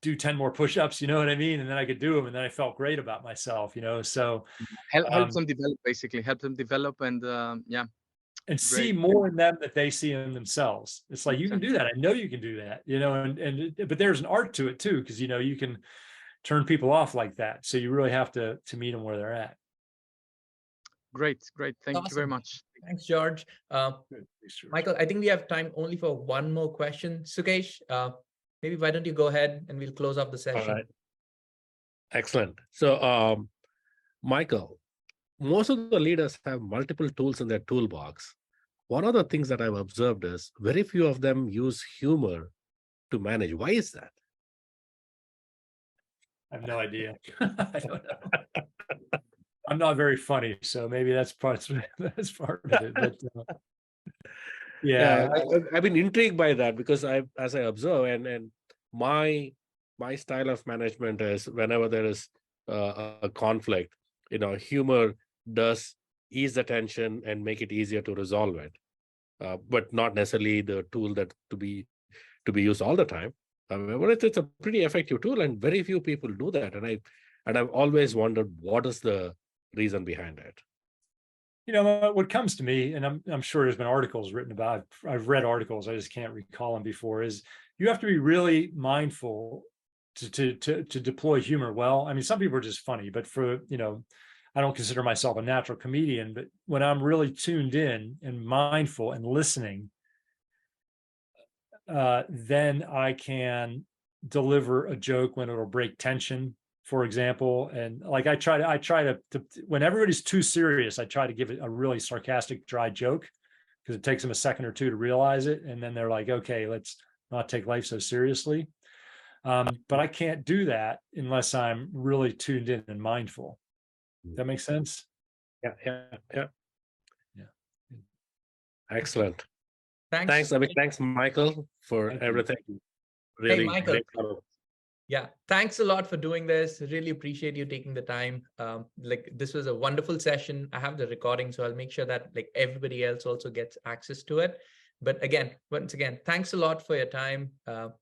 do 10 more push-ups, you know what I mean? And then I could do them, and then I felt great about myself, you know. So help them develop, basically help them develop, and yeah, and see great. more in them that they see in themselves. It's like, you can do that. I know you can do that, you know, but there's an art to it too, because, you know, you can turn people off like that. So you really have to meet them where they're at. Great. Thank you very Awesome. much. Thanks, George. Michael, I think we have time only for one more question. Sukesh, maybe why don't you go ahead and we'll close off the session. All right. Excellent. So, Michael, most of the leaders have multiple tools in their toolbox. One of the things that I've observed is very few of them use humor to manage. Why is that? I have no idea. I don't know. I'm not very funny, so maybe that's part of it. But yeah, I've been intrigued by that, because as I observe, and my style of management is, whenever there is a conflict, you know, humor does ease the tension and make it easier to resolve it, but not necessarily the tool that to be used all the time. But it's a pretty effective tool, and very few people do that. And I've always wondered, what is the reason behind it? you know, what comes to me, and I'm sure there's been articles written about, I've read articles, I just can't recall them before, is you have to be really mindful to deploy humor well. I mean, some people are just funny, but for, you know, I don't consider myself a natural comedian, but when I'm really tuned in and mindful and listening, then I can deliver a joke when it'll break tension, for example. And like I try to when everybody's too serious, I try to give it a really sarcastic, dry joke, because it takes them a second or two to realize it, and then they're like, okay, let's not take life so seriously. But I can't do that unless I'm really tuned in and mindful. Does that make sense? Yeah. Excellent. Thanks. Thanks, Michael, for everything. Really, hey, Michael. great. Yeah, thanks a lot for doing this. Really appreciate you taking the time. Like, this was a wonderful session. I have the recording, so I'll make sure that like everybody else also gets access to it. But again, once again, thanks a lot for your time,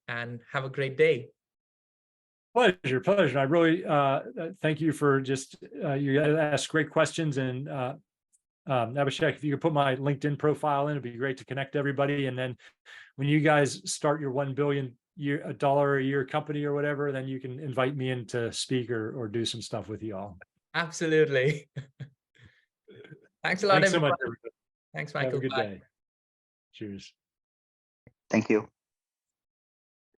and have a great day. Pleasure. I really thank you for just you asked great questions, and Abhishek, if you could put my LinkedIn profile in, it'd be great to connect everybody. And then when you guys start your $1 billion a year company or whatever, then you can invite me in to speak or do some stuff with you all. Absolutely. Thanks a lot. Thanks so much, everybody. Thanks, Michael. Have a good Bye. day. Cheers. Thank you.